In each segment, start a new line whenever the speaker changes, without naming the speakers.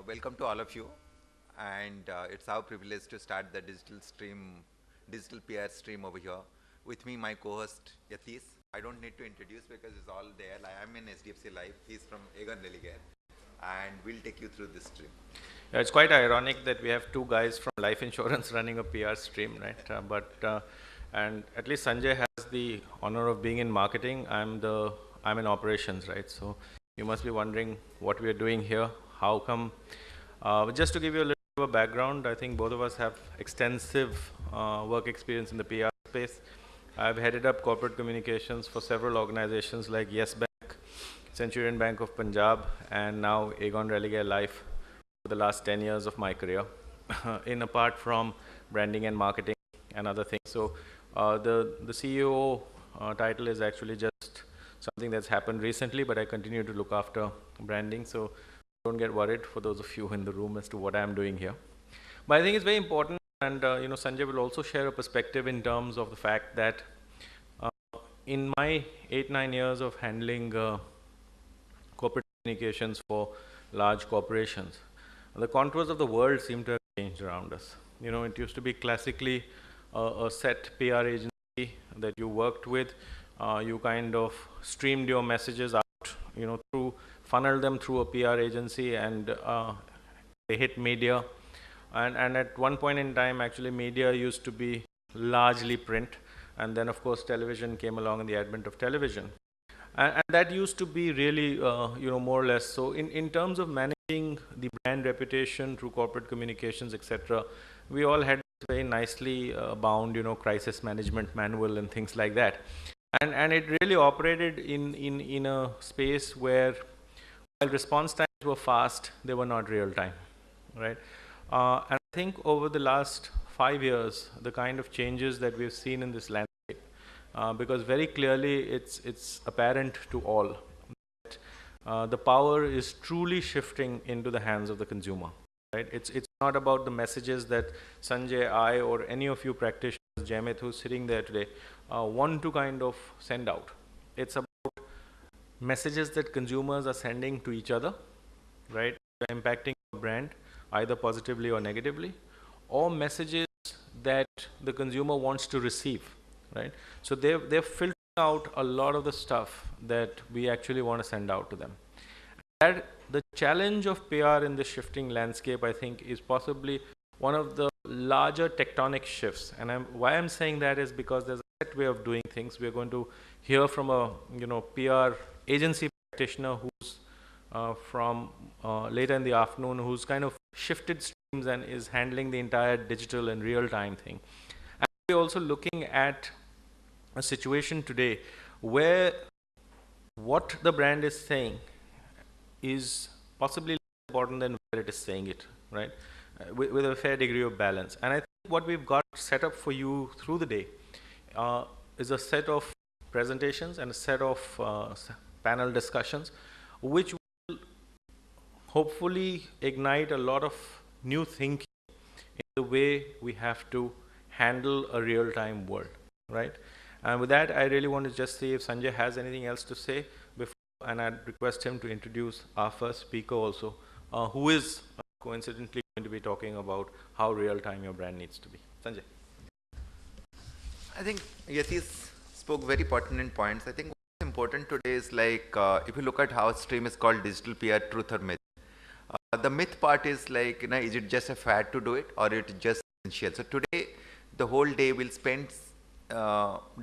Welcome to all of you. And it's our privilege to start the digital PR stream over here. With me, my co-host Yatis. I don't need to introduce because it's all there. I'm in SDFC Live. He's from Aegon Religare. And we'll take you through this stream.
Yeah, it's quite ironic that we have two guys from life insurance running a PR stream, right? And at least Sanjay has the honor of being in marketing. I'm in operations, right? So you must be wondering what we are doing here. How come? Just to give you a little bit of a background, I think both of us have extensive work experience in the PR space. I've headed up corporate communications for several organizations like Yes Bank, Centurion Bank of Punjab, and now Aegon Religare Life for the last 10 years of my career, in apart from branding and marketing and other things. So the CEO title is actually just something that's happened recently, but I continue to look after branding. So don't get worried for those of you in the room as to what I'm doing here. But I think it's very important, and Sanjay will also share a perspective in terms of the fact that in my 8-9 years of handling corporate communications for large corporations, the contours of the world seem to have changed around us. It used to be classically a set PR agency that you worked with. You kind of streamed your messages out, funneled them through a PR agency, and they hit media. And at one point in time, actually, media used to be largely print. And then, of course, television came along in the advent of television. And that used to be really, more or less. So in terms of managing the brand reputation through corporate communications, etc., we all had very nicely bound, crisis management manual and things like that. And it really operated in a space where, while response times were fast, they were not real time, right? And I think over the last 5 years, the kind of changes that we've seen in this landscape, because very clearly it's apparent to all that the power is truly shifting into the hands of the consumer, right? It's not about the messages that Sanjay, I, or any of you practitioners, Jayamit, who's sitting there today, want to kind of send out. It's about messages that consumers are sending to each other, right? They're impacting your brand either positively or negatively, or messages that the consumer wants to receive, right? So they're filtering out a lot of the stuff that we actually want to send out to them. And the challenge of PR in this shifting landscape, I think, is possibly one of the larger tectonic shifts. And why I'm saying that is because there's a set way of doing things. We're going to hear from a PR agency practitioner who's from later in the afternoon, who's kind of shifted streams and is handling the entire digital and real-time thing. And we're also looking at a situation today where what the brand is saying is possibly less important than where it is saying it, right? With a fair degree of balance. And I think what we've got set up for you through the day is a set of presentations and a set of panel discussions, which will hopefully ignite a lot of new thinking in the way we have to handle a real-time world, right? And with that, I really want to just see if Sanjay has anything else to say before, and I'd request him to introduce our first speaker also, who is coincidentally going to be talking about how real-time your brand needs to be. Sanjay.
I think Yatis spoke very pertinent points. I think what's important today is if you look at how stream is called digital PR, truth or myth. The myth part is is it just a fad to do it, or it is just essential? So today, the whole day we'll spend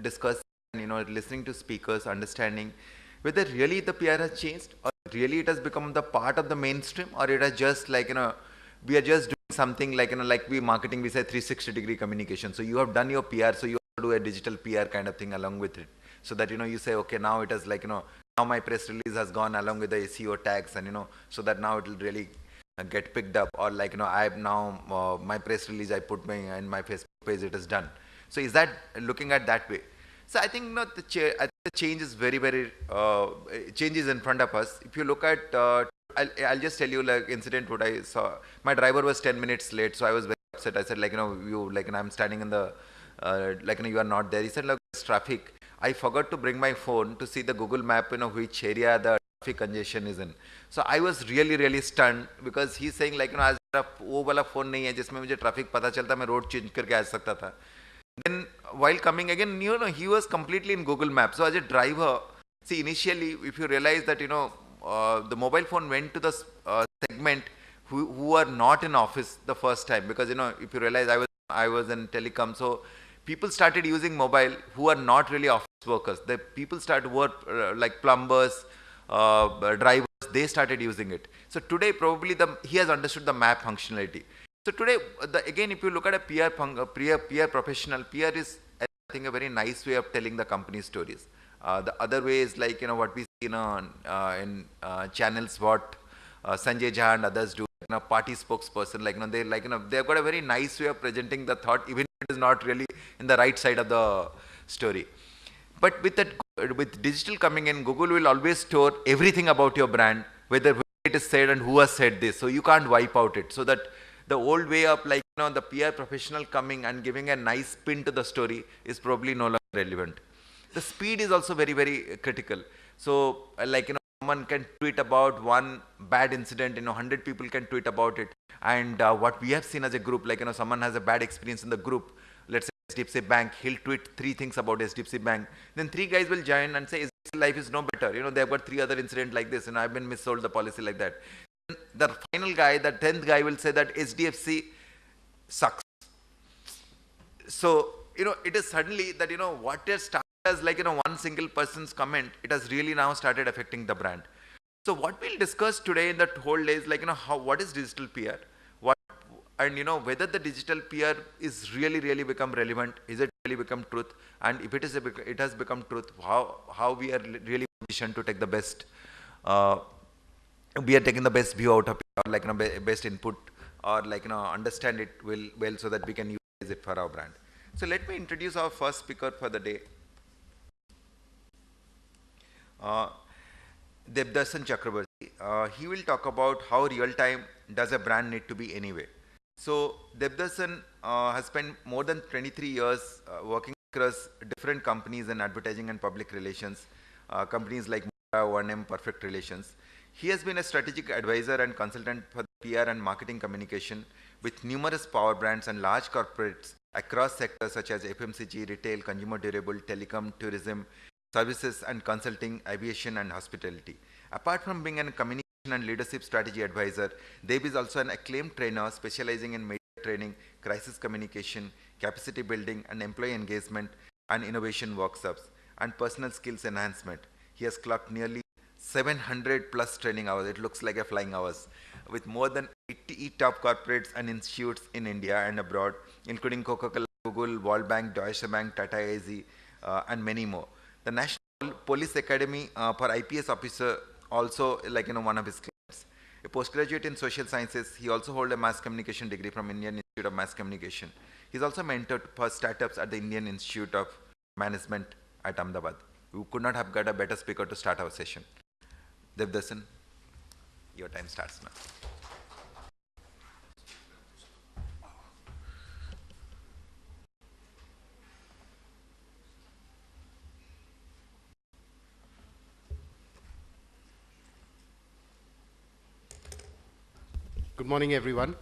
discussing, listening to speakers, understanding whether really the PR has changed, or really it has become the part of the mainstream, or it has just we are just doing something like we marketing, we say 360-degree communication. So you have done your PR, so you have to do a digital PR kind of thing along with it. So that, you say, okay, now it has now my press release has gone along with the SEO tags, and so that now it will really get picked up, or I've now my press release I put in my Facebook page, it is done. So is that looking at that way? So I think the change is very changes in front of us. If you look at I'll just tell you incident what I saw. My driver was 10 minutes late, so I was very upset. I said I'm standing in the you are not there. He said it's traffic. I forgot to bring my phone to see the Google map, which area the traffic congestion is in. So I was really, really stunned because he's saying like, आज मेरा वो वाला phone नहीं है जिसमें मुझे traffic पता चलता मैं road change करके आ सकता था. Then while coming again, he was completely in Google Maps. So as a driver, see initially, if you realize that, the mobile phone went to the segment who are not in office the first time, because, if you realize I was in telecom, so people started using mobile who are not really office workers. The people started work like plumbers, drivers, they started using it. So today probably he has understood the map functionality. So today, again, if you look at a PR professional, PR is, I think, a very nice way of telling the company stories. The other way is like, what we see in channels, what Sanjay Jha and others do, party spokesperson, they've got a very nice way of presenting the thought, even if it is not really in the right side of the story. But with digital coming in, Google will always store everything about your brand, whether it is said and who has said this. So you can't wipe out it. So that the old way of the PR professional coming and giving a nice spin to the story is probably no longer relevant. The speed is also very, very critical. So someone can tweet about one bad incident, 100 people can tweet about it. And what we have seen as a group, someone has a bad experience in the group, let's say HDFC Bank, he'll tweet 3 things about HDFC Bank. Then 3 guys will join and say, HDFC Life is no better. They've got 3 other incidents like this, and I've been missold the policy like that. The final guy, the 10th guy will say that HDFC sucks. So, it is suddenly that, what has started as one single person's comment, it has really now started affecting the brand. So what we'll discuss today in that whole day is what is digital PR? Whether the digital PR is really become relevant, is it really become truth? And if it has become truth, how we are really positioned to take the best, we are taking the best view out of it, or best input, or understand it well so that we can use it for our brand. So let me introduce our first speaker for the day. Debdasan Chakrabarti. He will talk about how real time does a brand need to be anyway. So Debdasan has spent more than 23 years working across different companies in advertising and public relations, companies like 1M, Perfect Relations. He has been a strategic advisor and consultant for PR and marketing communication with numerous power brands and large corporates across sectors such as FMCG, retail, consumer durable, telecom, tourism, services and consulting, aviation and hospitality. Apart from being a communication and leadership strategy advisor, Deb is also an acclaimed trainer specializing in media training, crisis communication, capacity building and employee engagement and innovation workshops and personal skills enhancement. He has clocked nearly 700 plus training hours, it looks like a flying hours, with more than 80 top corporates and institutes in India and abroad, including Coca-Cola, Google, World Bank, Deutsche Bank, Tata AZ, and many more. The National Police Academy for IPS officer also one of his clients. A postgraduate in social sciences, he also holds a mass communication degree from Indian Institute of Mass Communication. He's also mentored for startups at the Indian Institute of Management at Ahmedabad. We could not have got a better speaker to start our session. Debdasan, your time starts now.
Good morning, everyone.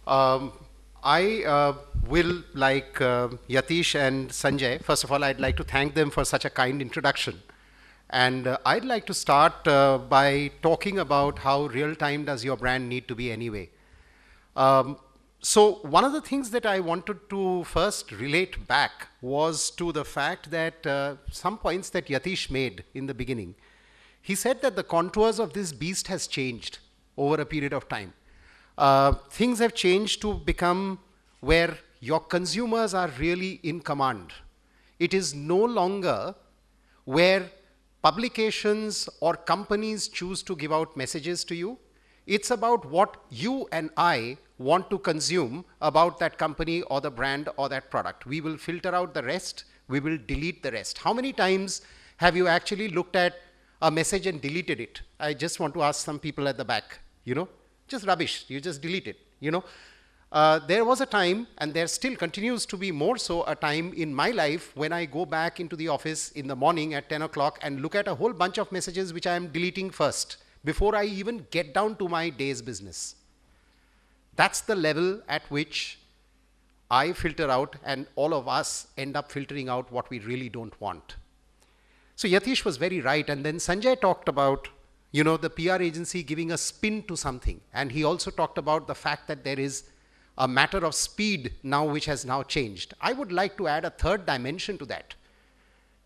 I will, like Yatish and Sanjay, first of all, I'd like to thank them for such a kind introduction. And I'd like to start by talking about how real time does your brand need to be anyway. So one of the things that I wanted to first relate back was to the fact that some points that Yatish made in the beginning. He said that the contours of this beast has changed over a period of time. Things have changed to become where your consumers are really in command. It is no longer where publications or companies choose to give out messages to you. It's about what you and I want to consume about that company or the brand or that product. We will filter out the rest. We will delete the rest. How many times have you actually looked at a message and deleted it? I just want to ask some people at the back, just rubbish. You just delete it, There was a time, and there still continues to be more so a time in my life when I go back into the office in the morning at 10 o'clock and look at a whole bunch of messages which I am deleting first before I even get down to my day's business. That's the level at which I filter out, and all of us end up filtering out what we really don't want. So Yatish was very right. And then Sanjay talked about, the PR agency giving a spin to something. And he also talked about the fact that there is a matter of speed now, which has now changed. I would like to add a third dimension to that.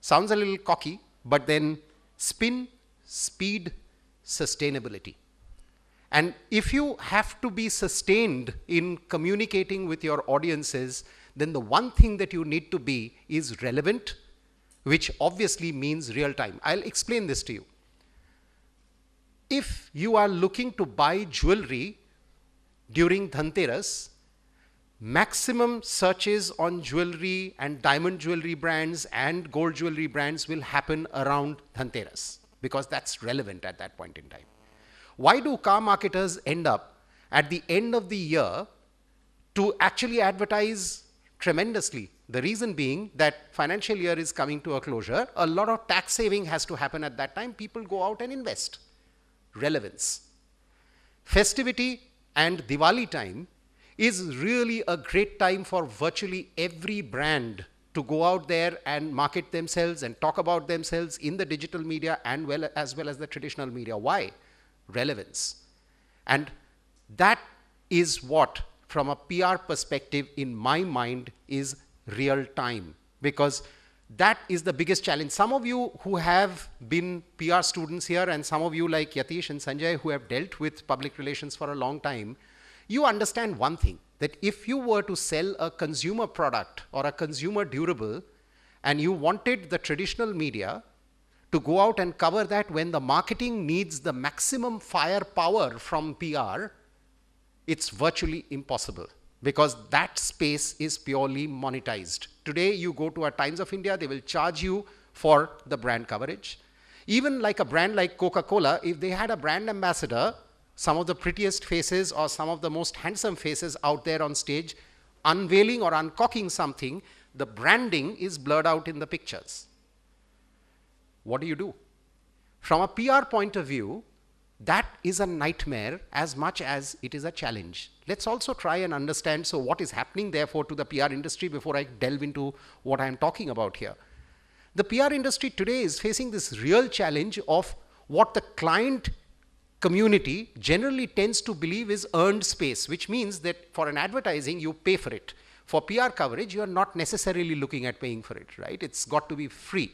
Sounds a little cocky, but then spin, speed, sustainability. And if you have to be sustained in communicating with your audiences, then the one thing that you need to be is relevant, which obviously means real time. I'll explain this to you. If you are looking to buy jewelry during Dhanteras, maximum searches on jewelry and diamond jewelry brands and gold jewelry brands will happen around Dhanteras, because that's relevant at that point in time. Why do car marketers end up at the end of the year to actually advertise tremendously? The reason being that financial year is coming to a closure. A lot of tax saving has to happen at that time. People go out and invest. Relevance. Festivity and Diwali time is really a great time for virtually every brand to go out there and market themselves and talk about themselves in the digital media and as well as the traditional media. Why? Relevance. And that is what, from a PR perspective, in my mind, is real time, because that is the biggest challenge. Some of you who have been PR students here, and some of you like Yatish and Sanjay who have dealt with public relations for a long time, you understand one thing, that if you were to sell a consumer product or a consumer durable and you wanted the traditional media to go out and cover that when the marketing needs the maximum firepower from PR, it's virtually impossible, because that space is purely monetized. Today, you go to a Times of India, they will charge you for the brand coverage. Even like a brand like Coca-Cola, if they had a brand ambassador, some of the prettiest faces or some of the most handsome faces out there on stage, unveiling or uncocking something, the branding is blurred out in the pictures. What do you do? From a PR point of view, that is a nightmare as much as it is a challenge. Let's also try and understand, so what is happening therefore to the PR industry before I delve into what I'm talking about here. The PR industry today is facing this real challenge of what the client community generally tends to believe is earned space, which means that for an advertising, you pay for it. For PR coverage, you are not necessarily looking at paying for it, right? It's got to be free.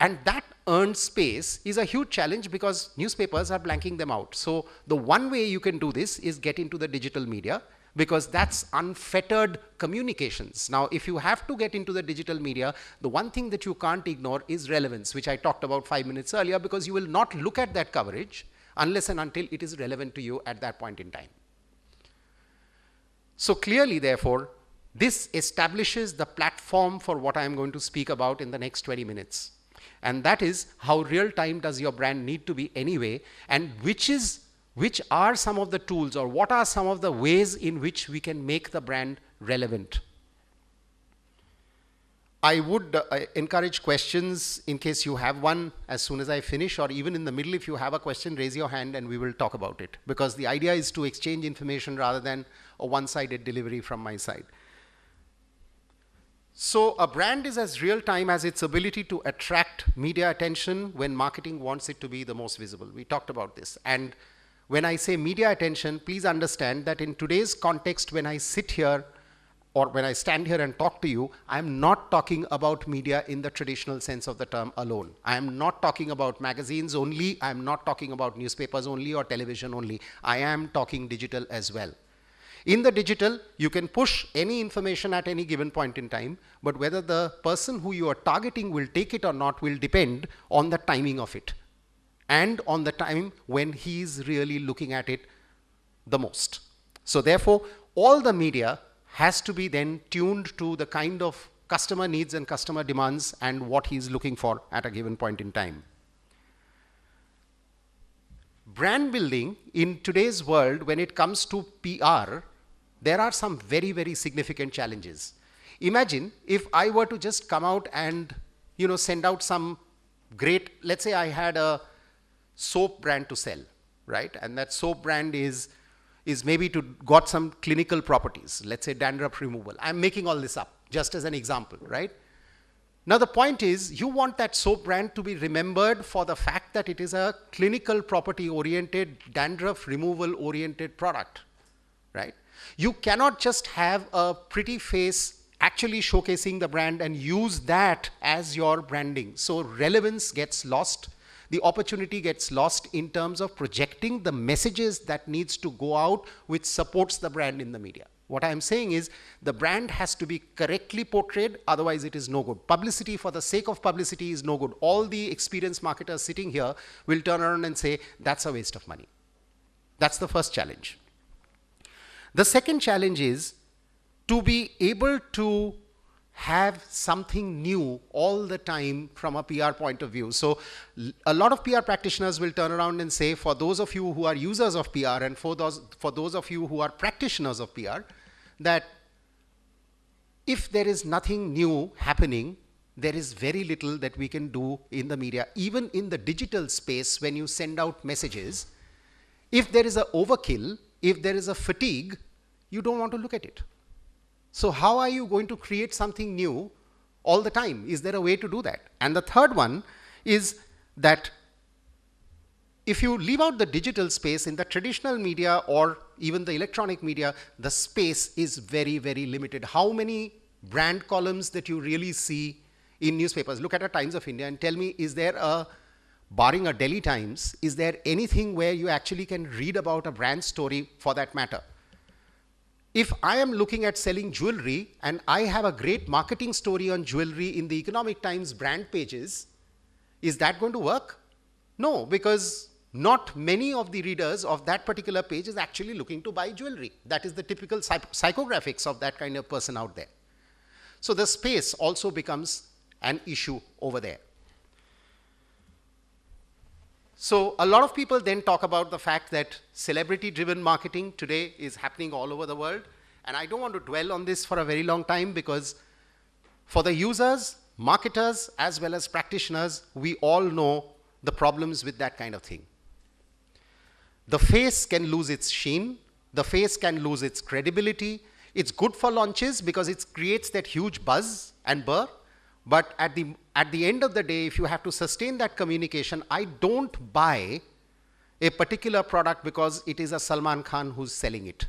And that earned space is a huge challenge because newspapers are blanking them out. So the one way you can do this is get into the digital media, because that's unfettered communications. Now, if you have to get into the digital media, the one thing that you can't ignore is relevance, which I talked about 5 minutes earlier, because you will not look at that coverage unless and until it is relevant to you at that point in time. So clearly, therefore, this establishes the platform for what I am going to speak about in the next 20 minutes. And that is, how real time does your brand need to be anyway, and which are some of the tools, or what are some of the ways in which we can make the brand relevant. I would encourage questions in case you have one as soon as I finish, or even in the middle. If you have a question, raise your hand and we will talk about it, because the idea is to exchange information rather than a one-sided delivery from my side. So a brand is as real time as its ability to attract media attention when marketing wants it to be the most visible. We talked about this. And when I say media attention, please understand that in today's context, when I sit here or when I stand here and talk to you, I'm not talking about media in the traditional sense of the term alone. I am not talking about magazines only. I'm not talking about newspapers only or television only. I am talking digital as well. In the digital, you can push any information at any given point in time, but whether the person who you are targeting will take it or not will depend on the timing of it and on the time when he's really looking at it the most. So therefore, all the media has to be then tuned to the kind of customer needs and customer demands and what he's looking for at a given point in time. Brand building in today's world, when it comes to PR, there are some very, very significant challenges. Imagine if I were to just come out and, send out some great, let's say I had a soap brand to sell, right? And that soap brand is maybe got some clinical properties, let's say dandruff removal. I'm making all this up just as an example, right? Now the point is, you want that soap brand to be remembered for the fact that it is a clinical property oriented, dandruff removal oriented product, right? You cannot just have a pretty face actually showcasing the brand and use that as your branding. So relevance gets lost. The opportunity gets lost in terms of projecting the messages that needs to go out which supports the brand in the media. What I'm saying is the brand has to be correctly portrayed, otherwise it is no good. Publicity for the sake of publicity is no good. All the experienced marketers sitting here will turn around and say, that's a waste of money. That's the first challenge. The second challenge is to be able to have something new all the time from a PR point of view. So a lot of PR practitioners will turn around and say, for those of you who are users of PR and for those of you who are practitioners of PR, that if there is nothing new happening, there is very little that we can do in the media. Even in the digital space, when you send out messages, if there is an overkill, if there is a fatigue, you don't want to look at it. So how are you going to create something new all the time? Is there a way to do that? And the third one is that if you leave out the digital space, in the traditional media or even the electronic media, the space is very, very limited. How many brand columns that you really see in newspapers? Look at the Times of India and tell me, is there barring a Delhi Times, is there anything where you actually can read about a brand story for that matter? If I am looking at selling jewelry and I have a great marketing story on jewelry in the Economic Times brand pages, is that going to work? No, because not many of the readers of that particular page is actually looking to buy jewelry. That is the typical psychographics of that kind of person out there. So the space also becomes an issue over there. So a lot of people then talk about the fact that celebrity-driven marketing today is happening all over the world. And I don't want to dwell on this for a very long time because for the users, marketers, as well as practitioners, we all know the problems with that kind of thing. The face can lose its sheen. The face can lose its credibility. It's good for launches because it creates that huge buzz and burr. But at the end of the day, if you have to sustain that communication, I don't buy a particular product because it is a Salman Khan who's selling it.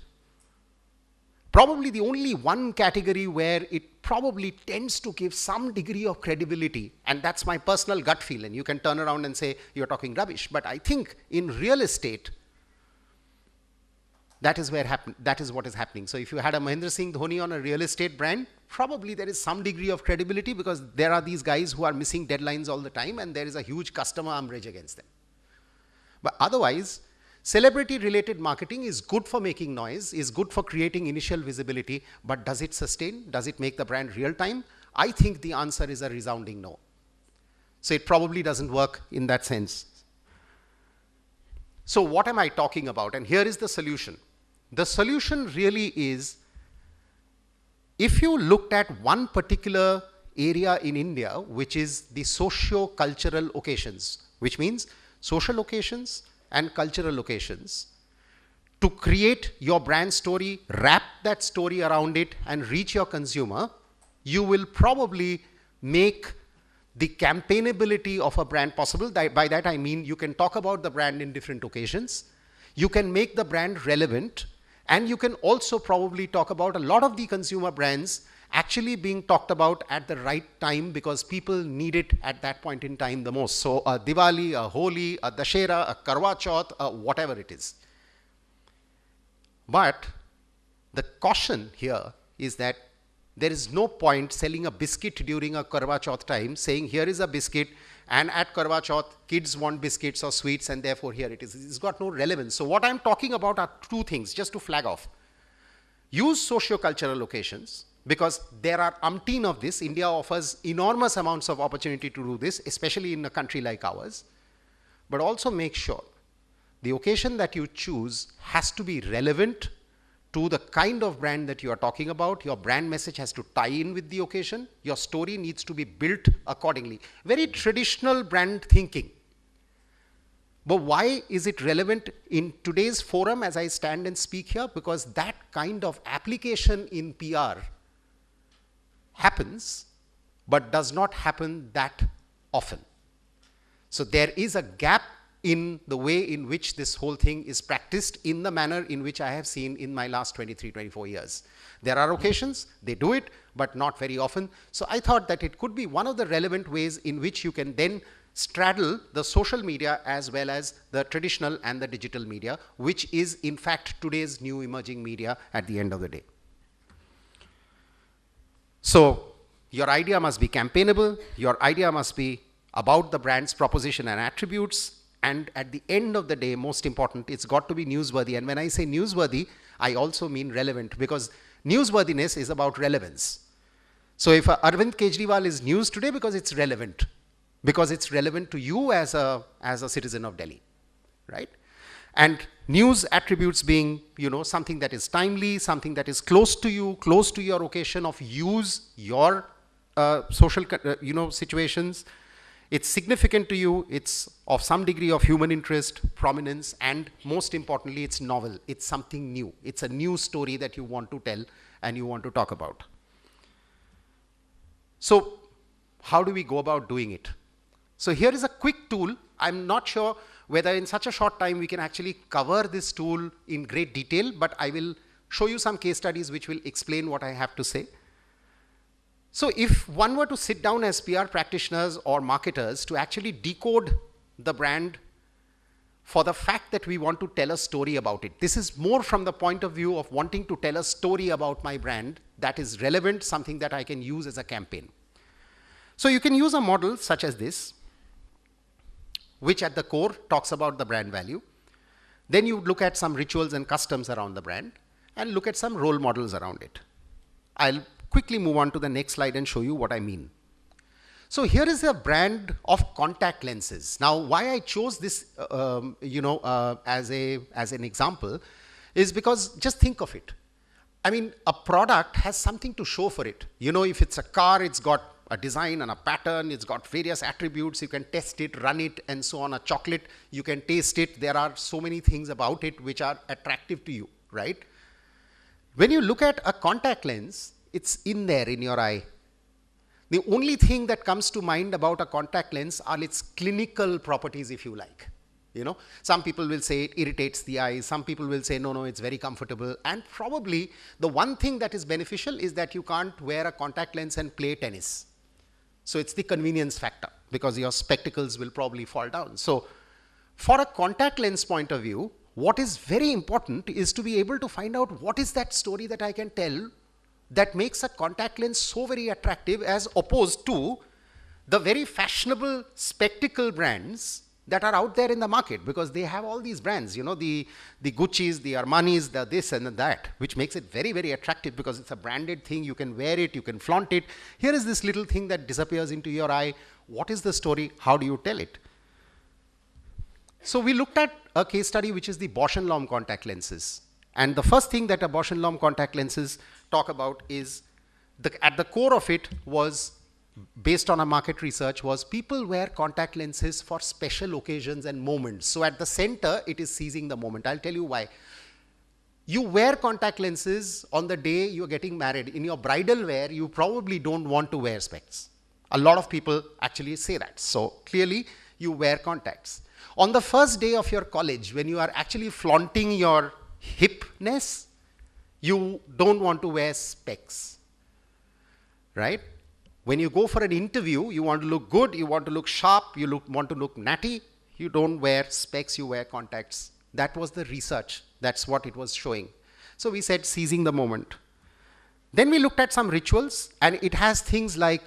Probably the only one category where it probably tends to give some degree of credibility, and that's my personal gut feel, and you can turn around and say you're talking rubbish. But I think in real estate, that is what is happening. So if you had a Mahendra Singh Dhoni on a real estate brand, probably there is some degree of credibility because there are these guys who are missing deadlines all the time and there is a huge customer umbrage against them. But otherwise, celebrity-related marketing is good for making noise, is good for creating initial visibility, but does it sustain? Does it make the brand real-time? I think the answer is a resounding no. So it probably doesn't work in that sense. So what am I talking about? And here is the solution. The solution really is, if you looked at one particular area in India, which is the socio-cultural occasions, which means social occasions and cultural occasions, to create your brand story, wrap that story around it and reach your consumer, you will probably make the campaignability of a brand possible. By that I mean you can talk about the brand in different occasions, you can make the brand relevant, and you can also probably talk about a lot of the consumer brands actually being talked about at the right time because people need it at that point in time the most. So a Diwali, a Holi, a Dashera, a Karwa Chauth, whatever it is. But the caution here is that there is no point selling a biscuit during a Karwa Chauth time, saying here is a biscuit and at Karwa Chauth kids want biscuits or sweets and therefore here it is. It's got no relevance. So what I'm talking about are two things just to flag off. Use socio-cultural occasions because there are umpteen of this. India offers enormous amounts of opportunity to do this, especially in a country like ours. But also make sure the occasion that you choose has to be relevant to the kind of brand that you are talking about. Your brand message has to tie in with the occasion. Your story needs to be built accordingly. Very traditional brand thinking. But why is it relevant in today's forum as I stand and speak here? Because that kind of application in PR happens, but does not happen that often. So there is a gap in the way in which this whole thing is practiced in the manner in which I have seen in my last 23, 24 years. There are occasions, they do it, but not very often. So I thought that it could be one of the relevant ways in which you can then straddle the social media as well as the traditional and the digital media, which is in fact today's new emerging media at the end of the day. So your idea must be campaignable, your idea must be about the brand's proposition and attributes, and at the end of the day, most important, it's got to be newsworthy. And when I say newsworthy, I also mean relevant, because newsworthiness is about relevance. So if Arvind Kejriwal is news today, because it's relevant to you as a citizen of Delhi, right? And news attributes being, something that is timely, something that is close to you, close to your occasion of use, your social, situations. It's significant to you, it's of some degree of human interest, prominence, and most importantly, it's novel. It's something new. It's a new story that you want to tell and you want to talk about. So how do we go about doing it? So here is a quick tool. I'm not sure whether in such a short time we can actually cover this tool in great detail, but I will show you some case studies which will explain what I have to say. So if one were to sit down as PR practitioners or marketers to actually decode the brand for the fact that we want to tell a story about it, this is more from the point of view of wanting to tell a story about my brand that is relevant, something that I can use as a campaign. So you can use a model such as this, which at the core talks about the brand value. Then you look at some rituals and customs around the brand and look at some role models around it. I'll quickly move on to the next slide and show you what I mean. So here is a brand of contact lenses. Now, why I chose this, as an example is because just think of it. I mean, a product has something to show for it. If it's a car, it's got a design and a pattern, it's got various attributes, you can test it, run it, and so on. A chocolate, you can taste it. There are so many things about it which are attractive to you, right? When you look at a contact lens, it's in there in your eye. The only thing that comes to mind about a contact lens are its clinical properties, if you like. Some people will say it irritates the eyes. Some people will say, no, it's very comfortable. And probably the one thing that is beneficial is that you can't wear a contact lens and play tennis. So it's the convenience factor, because your spectacles will probably fall down. So for a contact lens point of view, what is very important is to be able to find out what is that story that I can tell that makes a contact lens so very attractive, as opposed to the very fashionable spectacle brands that are out there in the market, because they have all these brands, the Gucci's, the Armani's, the this and that, which makes it very, very attractive because it's a branded thing. You can wear it, you can flaunt it. Here is this little thing that disappears into your eye. What is the story? How do you tell it? So we looked at a case study, which is the Bausch & Lomb contact lenses. And the first thing that a Bausch & Lomb contact lenses talk about is, at the core of it was, based on a market research, was people wear contact lenses for special occasions and moments. So at the center, it is seizing the moment. I'll tell you why. You wear contact lenses on the day you're getting married. In your bridal wear, you probably don't want to wear specs. A lot of people actually say that. So clearly, you wear contacts. On the first day of your college, when you are actually flaunting your hipness, you don't want to wear specs, right? When you go for an interview, you want to look good, you want to look sharp, want to look natty, you don't wear specs, you wear contacts. That was the research. That's what it was showing. So we said seizing the moment. Then we looked at some rituals, and it has things like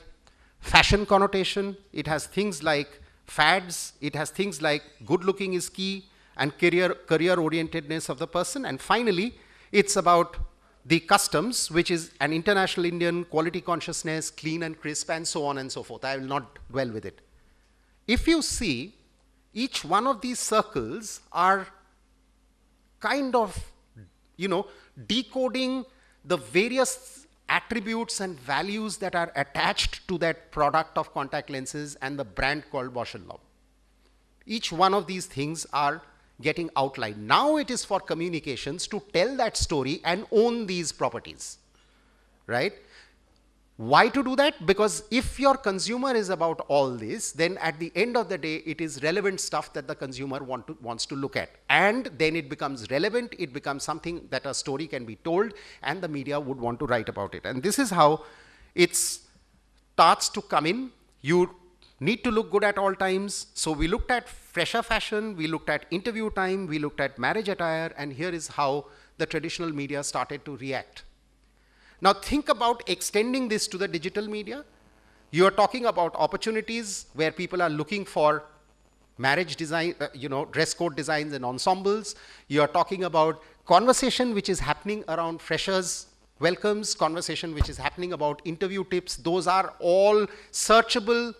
fashion connotation, it has things like fads, it has things like good looking is key, and career orientedness of the person. And finally, it's about the customs, which is an international Indian, quality consciousness, clean and crisp, and so on and so forth. I will not dwell with it. If you see, each one of these circles are kind of, decoding the various attributes and values that are attached to that product of contact lenses and the brand called Bausch & Lomb. Each one of these things are getting outlined. Now it is for communications to tell that story and own these properties, right? Why to do that? Because if your consumer is about all this, then at the end of the day, it is relevant stuff that the consumer wants to look at. And then it becomes relevant, it becomes something that a story can be told, and the media would want to write about it. And this is how it starts to come in. You need to look good at all times. So we looked at fresher fashion, we looked at interview time, we looked at marriage attire, and here is how the traditional media started to react. Now think about extending this to the digital media. You are talking about opportunities where people are looking for marriage design, dress code designs and ensembles. You are talking about conversation which is happening around freshers welcomes, conversation which is happening about interview tips. Those are all searchable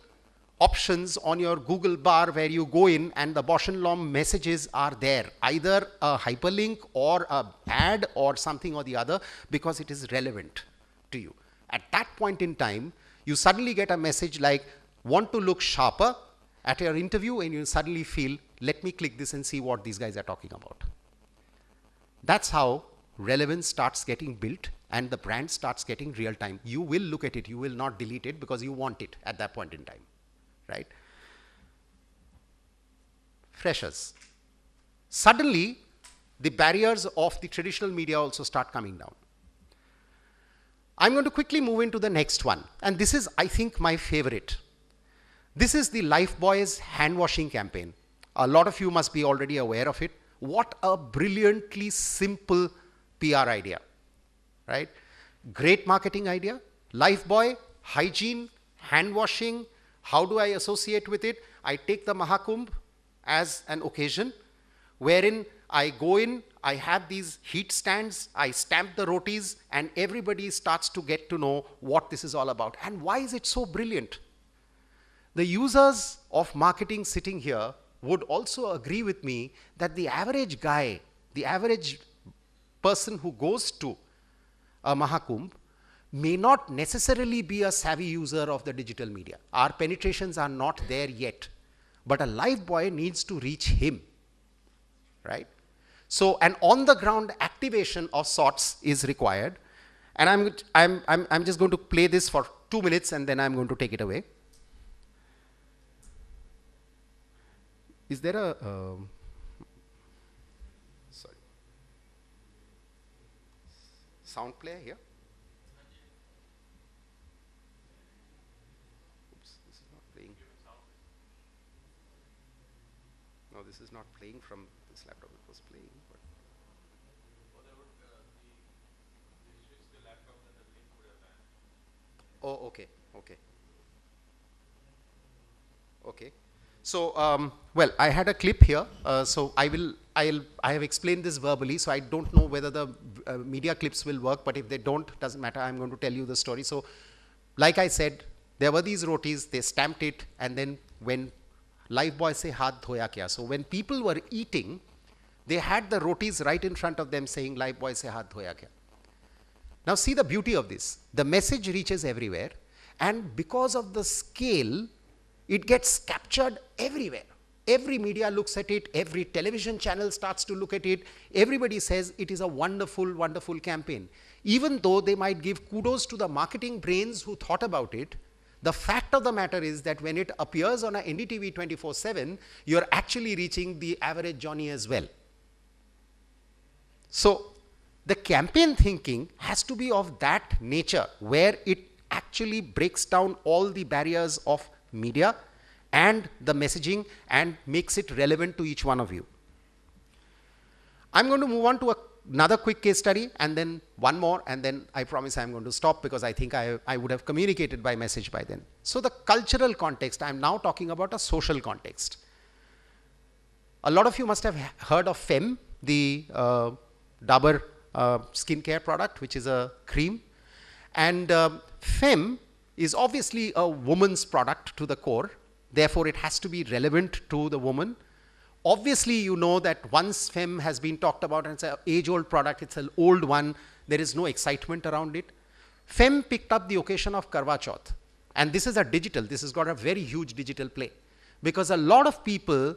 options on your Google bar where you go in and the Bausch & Lomb messages are there, either a hyperlink or an ad or something or the other, because it is relevant to you. At that point in time, you suddenly get a message like, want to look sharper at your interview, and you suddenly feel, let me click this and see what these guys are talking about. That's how relevance starts getting built and the brand starts getting real time. You will look at it, you will not delete it because you want it at that point in time. Right? Freshers. Suddenly, the barriers of the traditional media also start coming down. I'm going to quickly move into the next one. And this is, I think, my favorite. This is the Lifebuoy's hand washing campaign. A lot of you must be already aware of it. What a brilliantly simple PR idea. Right? Great marketing idea. Lifebuoy, hygiene, hand washing. How do I associate with it? I take the Mahakumbh as an occasion wherein I go in, I have these heat stands, I stamp the rotis, and everybody starts to get to know what this is all about. And why is it so brilliant? The users of marketing sitting here would also agree with me that the average guy, the average person who goes to a Mahakumbh may not necessarily be a savvy user of the digital media. Our penetrations are not there yet, but a Lifebuoy needs to reach him, right? So an on-the-ground activation of sorts is required, and I'm just going to play this for 2 minutes and then I'm going to take it away. Is there a sound player here? No, this is not playing from this laptop. It was playing. But oh, okay, okay, okay. So, well, I had a clip here. So I have explained this verbally. So I don't know whether the media clips will work. But if they don't, doesn't matter. I'm going to tell you the story. So, like I said, there were these rotis. They stamped it, and then when Lifebuoy se haath dhoya kya. So when people were eating, they had the rotis right in front of them saying Lifebuoy se haath dhoya kya. Now see the beauty of this. The message reaches everywhere, and because of the scale, it gets captured everywhere. Every media looks at it, every television channel starts to look at it. Everybody says it is a wonderful, wonderful campaign. Even though they might give kudos to the marketing brains who thought about it, the fact of the matter is that when it appears on a NDTV 24/7, you're actually reaching the average Johnny as well. So the campaign thinking has to be of that nature, where it actually breaks down all the barriers of media and the messaging and makes it relevant to each one of you. I'm going to move on to another quick case study and then one more, and then I promise I'm going to stop because I think I would have communicated by message by then. So the cultural context, I'm now talking about a social context. A lot of you must have heard of Fem, the Dabur skincare product, which is a cream. And Fem is obviously a woman's product to the core. Therefore, it has to be relevant to the woman. Obviously, you know that once FEM has been talked about and it's an age-old product, it's an old one, there is no excitement around it. FEM picked up the occasion of Karwa Chauth. And this is a digital, this has got a very huge digital play. Because a lot of people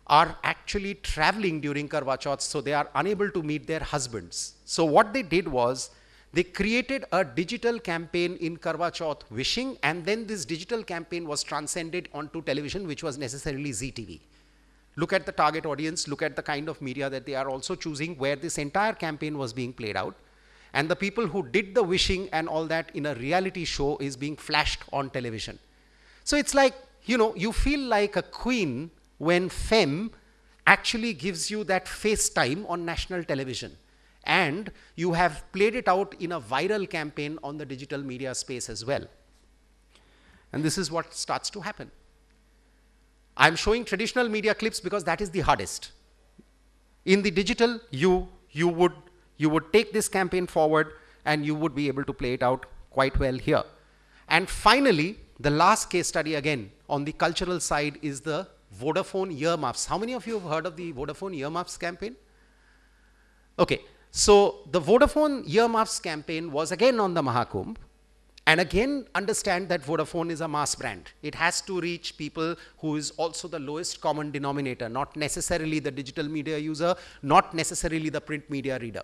are actually traveling during Karwa Chauth, so they are unable to meet their husbands. So what they did was, they created a digital campaign in Karwa Chauth wishing, and then this digital campaign was transcended onto television, which was necessarily ZTV. Look at the target audience, look at the kind of media that they are also choosing, where this entire campaign was being played out. And the people who did the wishing and all that in a reality show is being flashed on television. So it's like, you know, you feel like a queen when FEM actually gives you that FaceTime on national television. And you have played it out in a viral campaign on the digital media space as well. And this is what starts to happen. I'm showing traditional media clips because that is the hardest. In the digital, you would take this campaign forward and you would be able to play it out quite well here. And finally, the last case study again on the cultural side is the Vodafone earmuffs. How many of you have heard of the Vodafone earmuffs campaign? Okay, so the Vodafone earmuffs campaign was again on the Mahakumbh. And again, understand that Vodafone is a mass brand. It has to reach people who is also the lowest common denominator, not necessarily the digital media user, not necessarily the print media reader.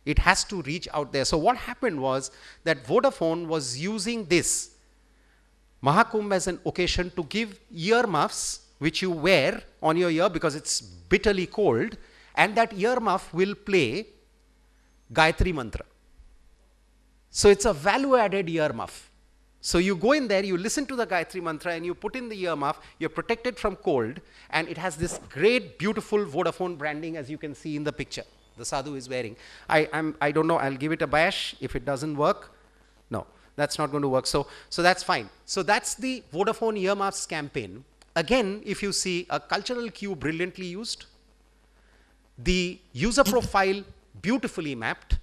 It has to reach out there. So what happened was that Vodafone was using this Mahakumbh as an occasion to give earmuffs, which you wear on your ear because it's bitterly cold, and that earmuff will play Gayatri Mantra. So it's a value-added earmuff. So you go in there, you listen to the Gayatri Mantra, and you put in the earmuff, you're protected from cold, and it has this great, beautiful Vodafone branding, as you can see in the picture. The sadhu is wearing. I don't know, I'll give it a bash. If it doesn't work, no, that's not going to work. So that's fine. So that's the Vodafone earmuffs campaign. Again, if you see a cultural cue brilliantly used, the user profile beautifully mapped,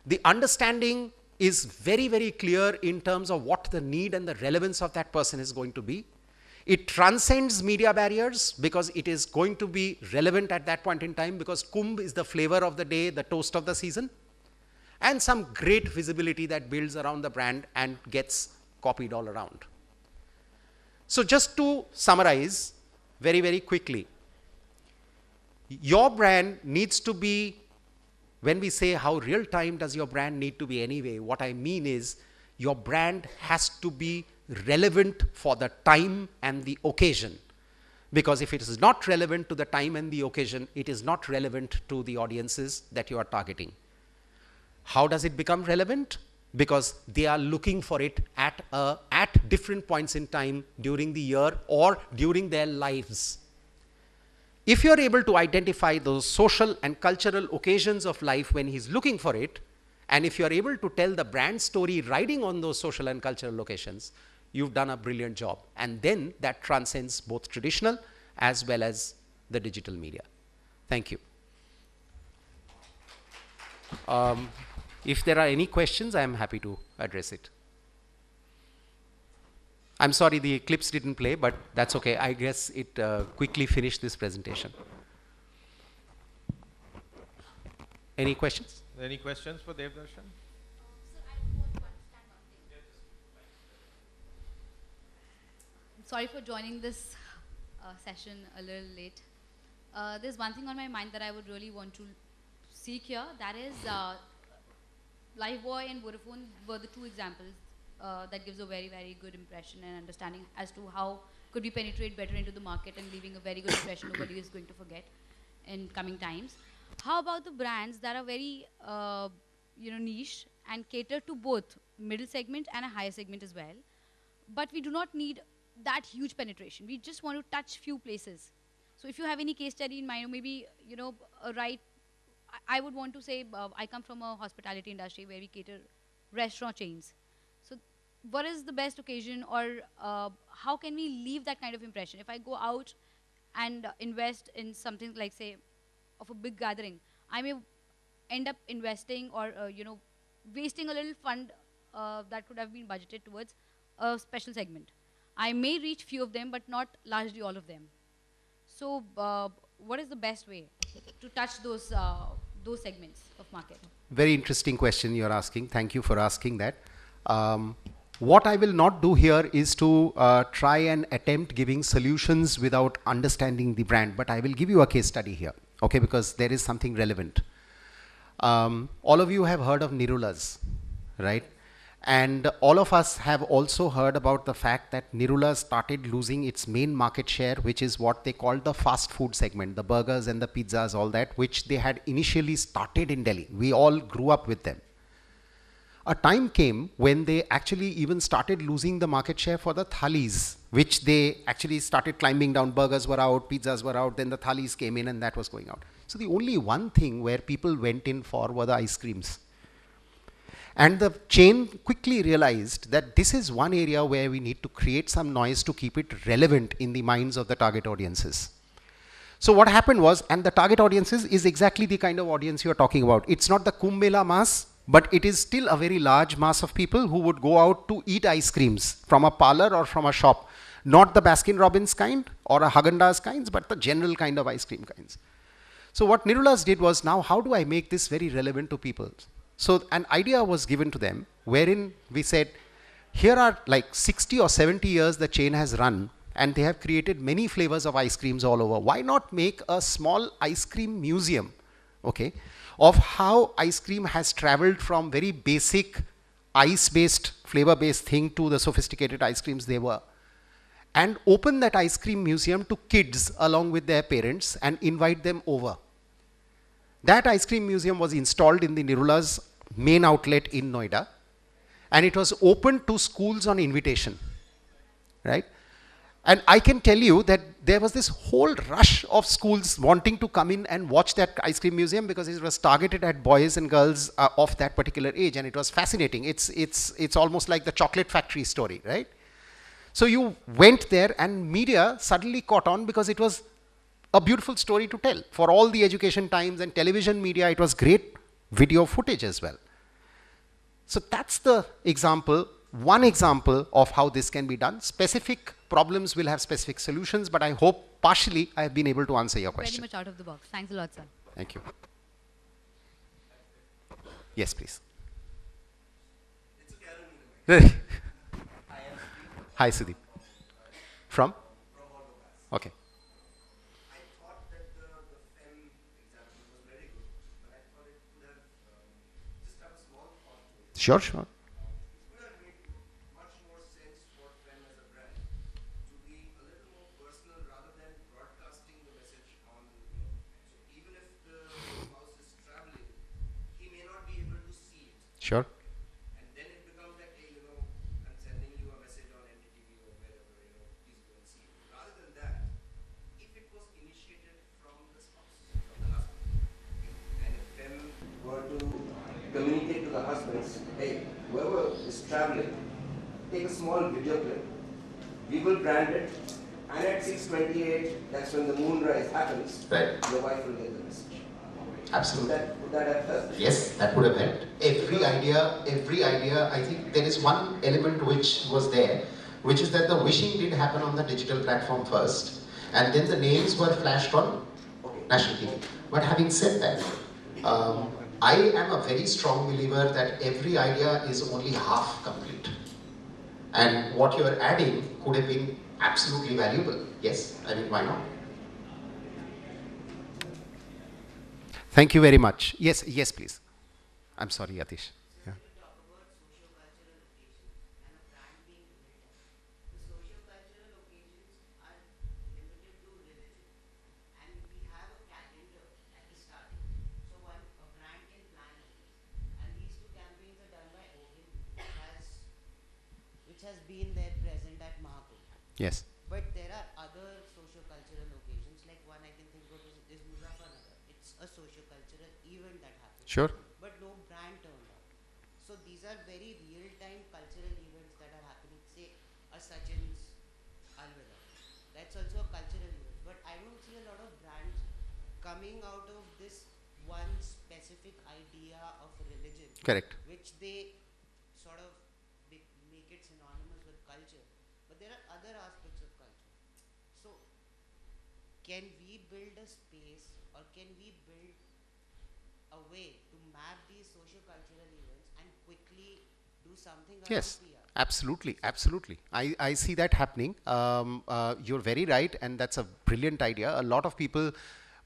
the understanding is very, very clear in terms of what the need and the relevance of that person is going to be. It transcends media barriers because it is going to be relevant at that point in time because Kumbh is the flavor of the day, the toast of the season, and some great visibility that builds around the brand and gets copied all around. So just to summarize very, very quickly, your brand needs to be, when we say how real time does your brand need to be anyway, what I mean is your brand has to be relevant for the time and the occasion. Because if it is not relevant to the time and the occasion, it is not relevant to the audiences that you are targeting. How does it become relevant? Because they are looking for it at different points in time during the year or during their lives. If you're able to identify those social and cultural occasions of life when he's looking for it, and if you're able to tell the brand story riding on those social and cultural occasions, you've done a brilliant job. And then that transcends both traditional as well as the digital media. Thank you. If there are any questions, I am happy to address it. I'm sorry the clips didn't play, but that's okay. I guess it quickly finished this presentation. Any questions?
Any questions for Devdarshan?
Sorry for joining this session a little late. There's one thing on my mind that I would really want to seek here. That is, Lifebuoy and Vodafone were the two examples that gives a very, very good impression and understanding as to how could we penetrate better into the market and leaving a very good impression nobody is going to forget in coming times. How about the brands that are very niche and cater to both middle segment and a higher segment as well, but we do not need that huge penetration. We just want to touch few places. So if you have any case study in mind, or maybe I would want to say I come from a hospitality industry where we cater restaurant chains. So what is the best occasion, or how can we leave that kind of impression? If I go out and invest in something like, say, of a big gathering, I may end up investing or wasting a little fund that could have been budgeted towards a special segment. I may reach few of them, but not largely all of them. So, what is the best way to touch those segments of market?
Very interesting question you're asking. Thank you for asking that. What I will not do here is to try and attempt giving solutions without understanding the brand, but I will give you a case study here, okay, because there is something relevant. All of you have heard of Nirulas, right? And all of us have also heard about the fact that Nirula started losing its main market share, which is what they called the fast food segment, the burgers and the pizzas, all that, which they had initially started in Delhi. We all grew up with them. A time came when they actually even started losing the market share for the thalis, which they actually started climbing down. Burgers were out, pizzas were out, then the thalis came in and that was going out. So the only one thing where people went in for were the ice creams. And the chain quickly realized that this is one area where we need to create some noise to keep it relevant in the minds of the target audiences. So what happened was, and the target audiences is exactly the kind of audience you're talking about. It's not the Kumbh Mela mass, but it is still a very large mass of people who would go out to eat ice creams from a parlor or from a shop. Not the Baskin Robbins kind or a Haagen-Dazs kinds, but the general kind of ice cream kinds. So what Nirulas did was, now how do I make this very relevant to people? So an idea was given to them wherein we said, here are like 60 or 70 years the chain has run and they have created many flavors of ice creams all over. Why not make a small ice cream museum, okay, of how ice cream has traveled from very basic ice-based, flavor-based thing to the sophisticated ice creams they were, and open that ice cream museum to kids along with their parents and invite them over. That ice cream museum was installed in the Nirula's main outlet in Noida, and it was open to schools on invitation, right? And I can tell you that there was this whole rush of schools wanting to come in and watch that ice cream museum because it was targeted at boys and girls of that particular age, and it was fascinating. It's almost like the chocolate factory story, right? So you went there and media suddenly caught on because it was a beautiful story to tell. For all the education times and television media, it was great video footage as well. So that's the example, one example of how this can be done. Specific problems will have specific solutions, but I hope partially I have been able to answer your
Very
question.
much out of the box. Thanks a lot, sir.
Thank you. Yes, please. Hi, Sudeep. From? Okay. Sure, sure. Sure.
And then it becomes like, hey, I'm sending you a message on NDTV or wherever, please go and see it. Rather than that, if it was initiated from the spouse, from the husband, and if them were to communicate to the husbands, hey, whoever is traveling, take a small video clip, we will brand it, and at 6:28, that's when the moonrise happens,
Right.
your wife will get the message.
Absolutely.
Would that have helped?
Yes, that would have helped. Every idea, I think there is one element which was there, which is that the wishing did happen on the digital platform first, and then the names were flashed on national TV. But having said that, I am a very strong believer that every idea is only half complete. And what you are adding could have been absolutely valuable. Yes, I mean, why not?
Thank you very much. Yes, yes, please. I'm sorry, Yatish. Yeah.
Which has been there present at Mahakumbh.
Yes.
But there are other socio-cultural occasions, like one I can think of is Muzaffarnagar. It's a socio-cultural event that happens.
Sure.
But no brand turned up. So these are very real-time cultural events that are happening. Say, a Sachin's Alvida. That's also a cultural event. But I don't see a lot of brands coming out of this one specific idea of religion.
Correct.
Which they sort of make it synonymous. But there are other aspects of culture. So can we build a space or can we build a way to map these socio-cultural events and quickly do something around
Yes,
PR?
absolutely, absolutely. I see that happening. You're very right, and that's a brilliant idea. A lot of people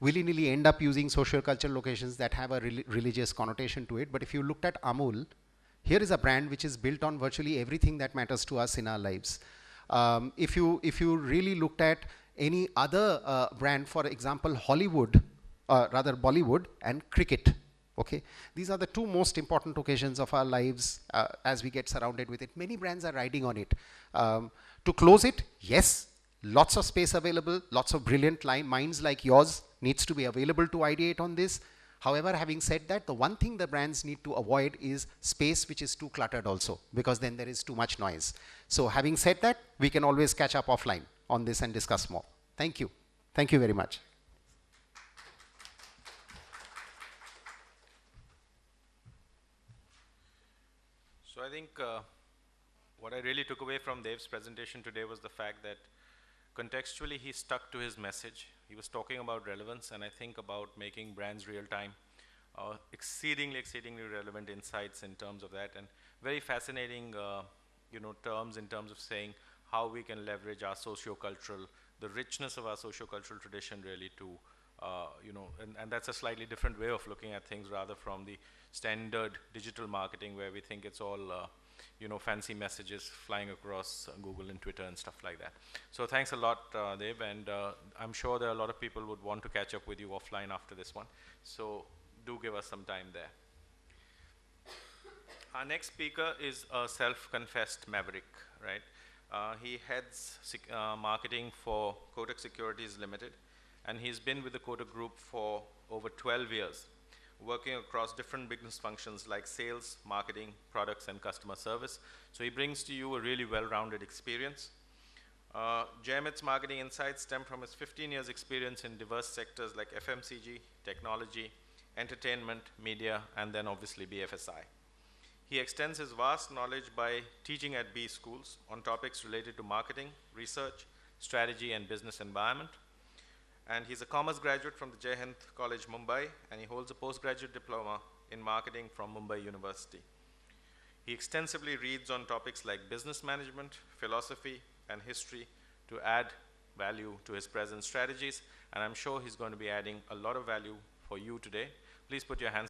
willy-nilly end up using social cultural locations that have a religious connotation to it. But if you looked at Amul, here is a brand which is built on virtually everything that matters to us in our lives. If you really looked at any other brand, for example, Hollywood, rather Bollywood and cricket. Okay, these are the two most important occasions of our lives as we get surrounded with it. Many brands are riding on it. To close it, yes, lots of space available, lots of brilliant minds like yours needs to be available to ideate on this. However, having said that, the one thing the brands need to avoid is space which is too cluttered also, because then there is too much noise. So having said that, we can always catch up offline on this and discuss more. Thank you. Thank you very much.
So I think what I really took away from Dev's presentation today was the fact that contextually he stuck to his message. He was talking about relevance, and I think about making brands real time, exceedingly relevant insights in terms of that, and very fascinating terms in terms of saying how we can leverage our socio-cultural, the richness of our socio-cultural tradition really to and that's a slightly different way of looking at things rather from the standard digital marketing where we think it's all fancy messages flying across Google and Twitter and stuff like that. So thanks a lot, Dev, and I'm sure there are a lot of people who would want to catch up with you offline after this one. So do give us some time there. Our next speaker is a self-confessed maverick, right? He heads marketing for Kotak Securities Limited, and he's been with the Kotak Group for over 12 years, working across different business functions like sales, marketing, products, and customer service. So he brings to you a really well-rounded experience. Jaimit's marketing insights stem from his 15 years experience in diverse sectors like FMCG, technology, entertainment, media, and then obviously BFSI. He extends his vast knowledge by teaching at B schools on topics related to marketing, research, strategy, and business environment. And he's a commerce graduate from the Jai Hind College, Mumbai, and he holds a postgraduate diploma in marketing from Mumbai University. He extensively reads on topics like business management, philosophy, and history to add value to his present strategies, and I'm sure he's going to be adding a lot of value for you today. Please put your hands